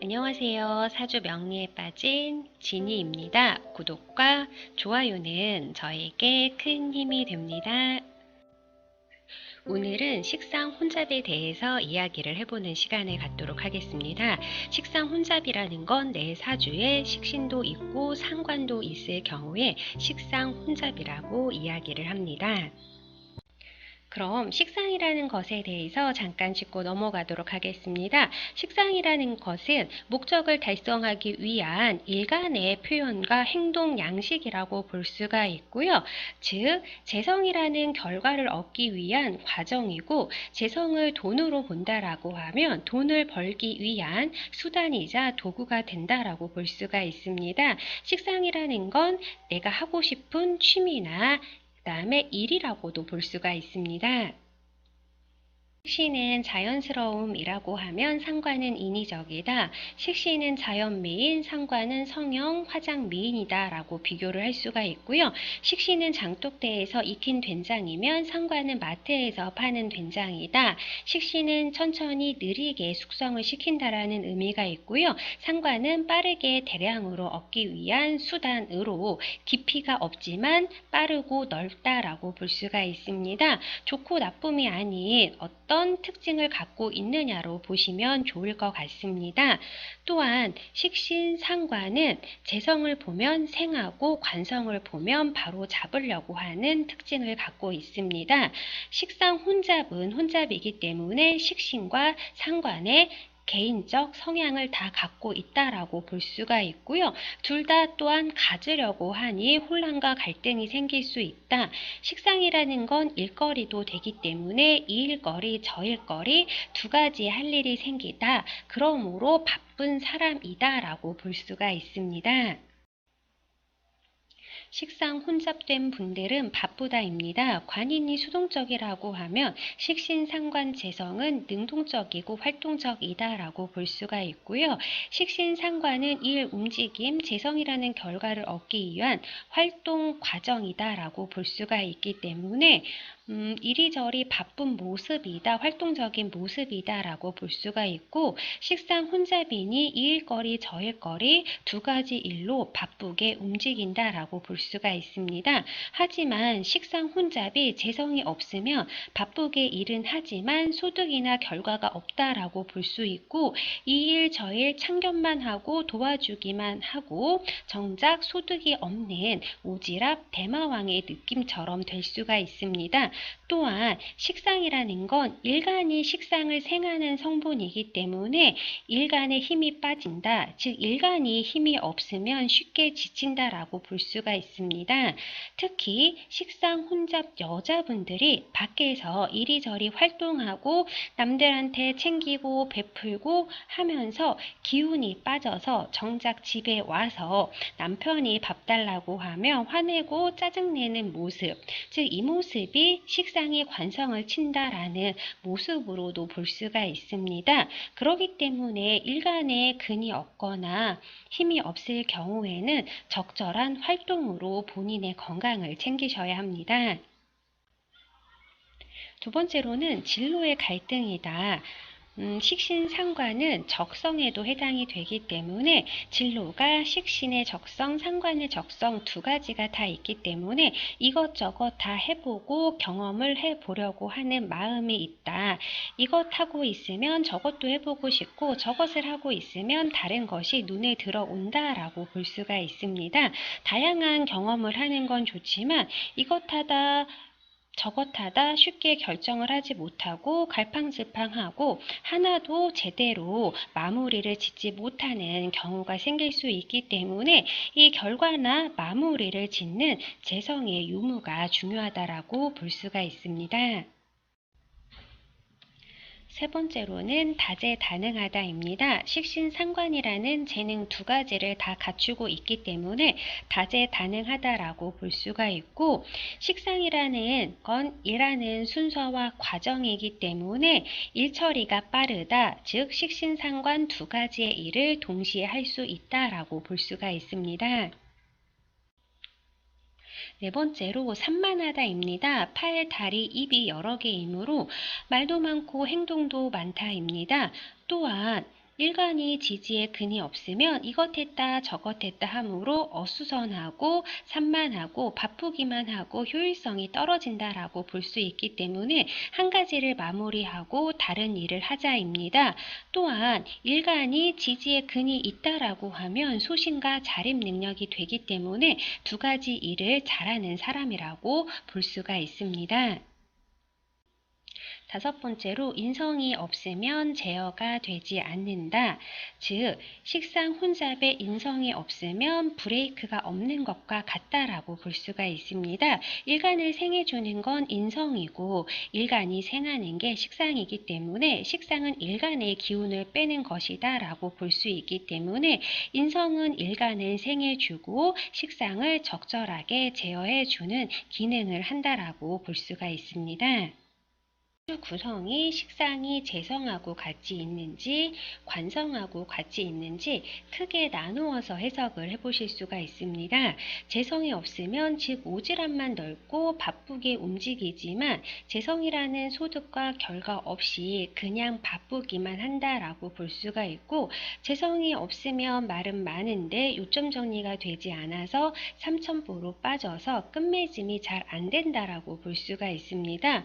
안녕하세요. 사주 명리에 빠진 지니입니다. 구독과 좋아요는 저에게 큰 힘이 됩니다. 오늘은 식상 혼잡에 대해서 이야기를 해보는 시간을 갖도록 하겠습니다. 식상 혼잡이라는 건 내 사주에 식신도 있고 상관도 있을 경우에 식상 혼잡이라고 이야기를 합니다. 그럼 식상이라는 것에 대해서 잠깐 짚고 넘어가도록 하겠습니다. 식상이라는 것은 목적을 달성하기 위한 일간의 표현과 행동 양식이라고 볼 수가 있고요. 즉, 재성이라는 결과를 얻기 위한 과정이고, 재성을 돈으로 본다라고 하면 돈을 벌기 위한 수단이자 도구가 된다라고 볼 수가 있습니다. 식상이라는 건 내가 하고 싶은 취미나 그 다음에 일이라고도 볼 수가 있습니다. 식신은 자연스러움이라고 하면 상관은 인위적이다. 식신은 자연미인, 상관은 성형, 화장미인이다 라고 비교를 할 수가 있고요. 식신은 장독대에서 익힌 된장이면 상관은 마트에서 파는 된장이다. 식신은 천천히 느리게 숙성을 시킨다라는 의미가 있고요. 상관은 빠르게 대량으로 얻기 위한 수단으로 깊이가 없지만 빠르고 넓다라고 볼 수가 있습니다. 좋고 나쁨이 아닌 어떤 특징을 갖고 있느냐로 보시면 좋을 것 같습니다. 또한 식신 상관은 재성을 보면 생하고 관성을 보면 바로 잡으려고 하는 특징을 갖고 있습니다. 식상 혼잡은 혼잡이기 때문에 식신과 상관의 개인적 성향을 다 갖고 있다라고 볼 수가 있고요. 둘 다 또한 가지려고 하니 혼란과 갈등이 생길 수 있다. 식상이라는 건 일거리도 되기 때문에 이 일거리 저 일거리 두 가지 할 일이 생기다. 그러므로 바쁜 사람이다 라고 볼 수가 있습니다. 식상 혼잡된 분들은 바쁘다입니다. 관인이 수동적이라고 하면 식신상관 재성은 능동적이고 활동적이다라고 볼 수가 있고요. 식신상관은 일, 움직임, 재성이라는 결과를 얻기 위한 활동 과정이다라고 볼 수가 있기 때문에 이리저리 바쁜 모습이다, 활동적인 모습이다라고 볼 수가 있고, 식상 혼잡이니 이 일거리 저 일거리 두 가지 일로 바쁘게 움직인다라고 볼 수가 있습니다. 하지만 식상 혼잡이 재성이 없으면 바쁘게 일은 하지만 소득이나 결과가 없다라고 볼 수 있고, 이 일 저 일 참견만 하고 도와주기만 하고 정작 소득이 없는 오지랖 대마왕의 느낌처럼 될 수가 있습니다. 또한 식상이라는 건 일간이 식상을 생하는 성분이기 때문에 일간에 힘이 빠진다. 즉 일간이 힘이 없으면 쉽게 지친다라고 볼 수가 있습니다. 특히 식상 혼잡 여자분들이 밖에서 이리저리 활동하고 남들한테 챙기고 베풀고 하면서 기운이 빠져서 정작 집에 와서 남편이 밥 달라고 하면 화내고 짜증내는 모습, 즉 이 모습이 식상이 관성을 친다라는 모습으로도 볼 수가 있습니다. 그렇기 때문에 일간에 근이 없거나 힘이 없을 경우에는 적절한 활동으로 본인의 건강을 챙기셔야 합니다. 두 번째로는 진로의 갈등이다. 식신상관은 적성에도 해당이 되기 때문에 진로가 식신의 적성, 상관의 적성 두 가지가 다 있기 때문에 이것저것 다 해보고 경험을 해보려고 하는 마음이 있다. 이것 하고 있으면 저것도 해보고 싶고 저것을 하고 있으면 다른 것이 눈에 들어온다라고 볼 수가 있습니다. 다양한 경험을 하는 건 좋지만 이것 하다 저것 하다 쉽게 결정을 하지 못하고 갈팡질팡하고 하나도 제대로 마무리를 짓지 못하는 경우가 생길 수 있기 때문에 이 결과나 마무리를 짓는 재성의 유무가 중요하다라고 볼 수가 있습니다. 세 번째로는 다재다능하다입니다. 식신상관이라는 재능 두 가지를 다 갖추고 있기 때문에 다재다능하다라고 볼 수가 있고, 식상이라는 건 일하는 순서와 과정이기 때문에 일처리가 빠르다, 즉 식신상관 두 가지의 일을 동시에 할 수 있다라고 볼 수가 있습니다. 네 번째로 산만하다입니다. 팔, 다리, 입이 여러 개이므로 말도 많고 행동도 많다입니다. 또한 일간이 지지에 근이 없으면 이것 했다 저것 했다 함으로 어수선하고 산만하고 바쁘기만 하고 효율성이 떨어진다라고 볼 수 있기 때문에 한 가지를 마무리하고 다른 일을 하자입니다. 또한 일간이 지지에 근이 있다라고 하면 소신과 자립 능력이 되기 때문에 두 가지 일을 잘하는 사람이라고 볼 수가 있습니다. 다섯 번째로 인성이 없으면 제어가 되지 않는다. 즉, 식상 혼잡에 인성이 없으면 브레이크가 없는 것과 같다라고 볼 수가 있습니다. 일간을 생해주는 건 인성이고 일간이 생하는 게 식상이기 때문에 식상은 일간의 기운을 빼는 것이다 라고 볼 수 있기 때문에 인성은 일간을 생해주고 식상을 적절하게 제어해주는 기능을 한다라고 볼 수가 있습니다. 구성이 식상이 재성하고 같이 있는지 관성하고 같이 있는지 크게 나누어서 해석을 해보실 수가 있습니다. 재성이 없으면 즉 오지랖만 넓고 바쁘게 움직이지만 재성이라는 소득과 결과 없이 그냥 바쁘기만 한다라고 볼 수가 있고 재성이 없으면 말은 많은데 요점 정리가 되지 않아서 삼천포로 빠져서 끝맺음이 잘 안 된다라고 볼 수가 있습니다.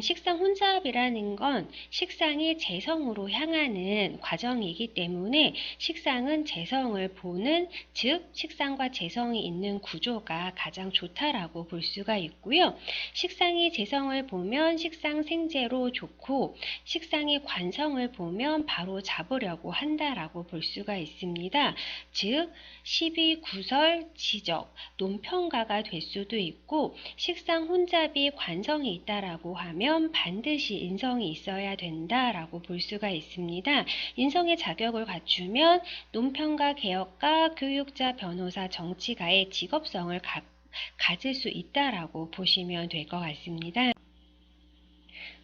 식상 혼잡이라는 건 식상이 재성으로 향하는 과정이기 때문에 식상은 재성을 보는 즉 식상과 재성이 있는 구조가 가장 좋다라고 볼 수가 있고요. 식상이 재성을 보면 식상 생재로 좋고 식상이 관성을 보면 바로 잡으려고 한다라고 볼 수가 있습니다. 즉 시비, 구설, 지적, 논평가가 될 수도 있고 식상 혼잡이 관성이 있다라고 하면 반드시 인성이 있어야 된다라고 볼 수가 있습니다. 인성의 자격을 갖추면 논평가, 개혁가, 교육자, 변호사, 정치가의 직업성을 가질 수 있다라고 보시면 될 것 같습니다.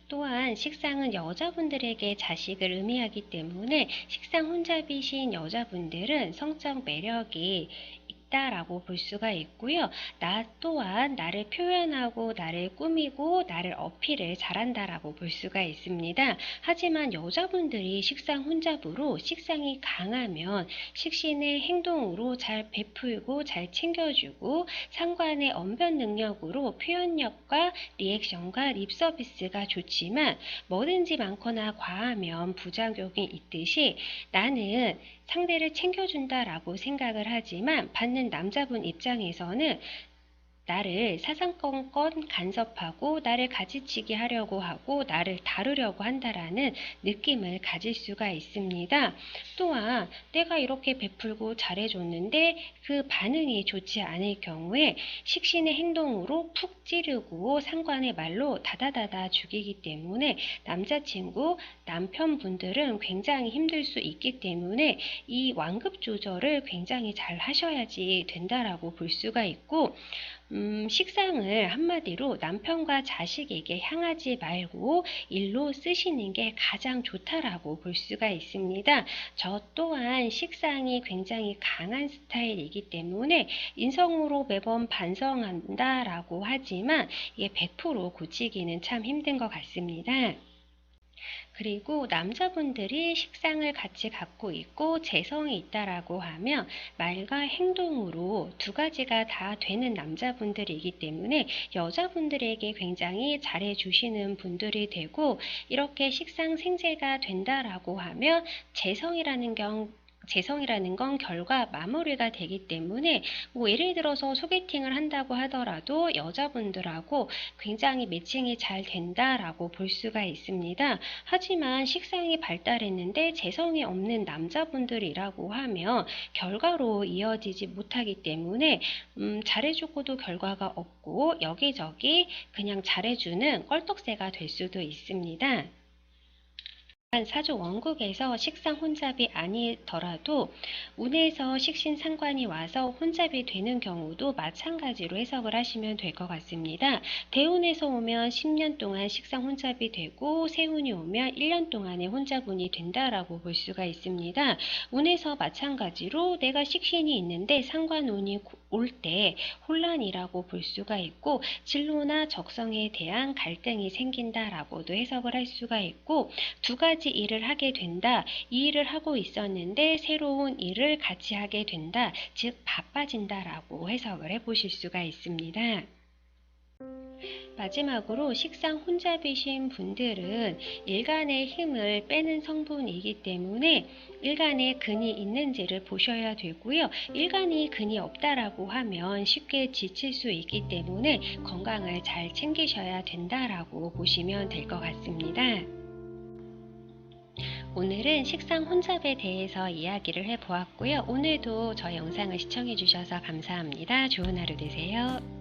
또한 식상은 여자분들에게 자식을 의미하기 때문에 식상 혼잡이신 여자분들은 성적 매력이 있다라고 볼 수가 있고요. 나 또한 나를 표현하고 나를 꾸미고 나를 어필을 잘한다라고 볼 수가 있습니다. 하지만 여자분들이 식상 혼잡으로 식상이 강하면 식신의 행동으로 잘 베풀고 잘 챙겨주고 상관의 언변 능력으로 표현력과 리액션과 립서비스가 좋지만 뭐든지 많거나 과하면 부작용이 있듯이 나는 상대를 챙겨준다라고 생각을 하지만 받는 남자분 입장에서는 나를 사사건건 간섭하고 나를 가지치게 하려고 하고 나를 다루려고 한다라는 느낌을 가질 수가 있습니다. 또한 내가 이렇게 베풀고 잘해줬는데 그 반응이 좋지 않을 경우에 식신의 행동으로 푹 찌르고 상관의 말로 다다다다 죽이기 때문에 남자친구, 남편분들은 굉장히 힘들 수 있기 때문에 이 완급 조절을 굉장히 잘 하셔야지 된다라고 볼 수가 있고 식상을 한마디로 남편과 자식에게 향하지 말고 일로 쓰시는 게 가장 좋다라고 볼 수가 있습니다. 저 또한 식상이 굉장히 강한 스타일이기 때문에 인성으로 매번 반성한다라고 하지만 이게 100% 고치기는 참 힘든 것 같습니다. 그리고 남자분들이 식상을 같이 갖고 있고 재성이 있다라고 하면 말과 행동으로 두 가지가 다 되는 남자분들이기 때문에 여자분들에게 굉장히 잘해 주시는 분들이 되고 이렇게 식상 생재가 된다라고 하면 재성이라는 건 결과 마무리가 되기 때문에 뭐 예를 들어서 소개팅을 한다고 하더라도 여자분들하고 굉장히 매칭이 잘 된다라고 볼 수가 있습니다. 하지만 식상이 발달했는데 재성이 없는 남자분들이라고 하면 결과로 이어지지 못하기 때문에 잘해주고도 결과가 없고 여기저기 그냥 잘해주는 껄떡새가 될 수도 있습니다. 사주 원국에서 식상 혼잡이 아니더라도 운에서 식신 상관이 와서 혼잡이 되는 경우도 마찬가지로 해석을 하시면 될 것 같습니다. 대운에서 오면 10년 동안 식상 혼잡이 되고 세운이 오면 1년 동안의 혼잡운이 된다라고 볼 수가 있습니다. 운에서 마찬가지로 내가 식신이 있는데 상관운이 올 때 혼란이라고 볼 수가 있고 진로나 적성에 대한 갈등이 생긴다라고도 해석을 할 수가 있고 두 가지 가지 일을 하게 된다. 이 일을 하고 있었는데 새로운 일을 같이 하게 된다. 즉 바빠진다라고 해석을 해보실 수가 있습니다. 마지막으로 식상 혼잡이신 분들은 일간의 힘을 빼는 성분이기 때문에 일간에 근이 있는지를 보셔야 되고요. 일간이 근이 없다라고 하면 쉽게 지칠 수 있기 때문에 건강을 잘 챙기셔야 된다라고 보시면 될 것 같습니다. 오늘은 식상 혼잡에 대해서 이야기를 해보았고요. 오늘도 저 영상을 시청해 주셔서 감사합니다. 좋은 하루 되세요.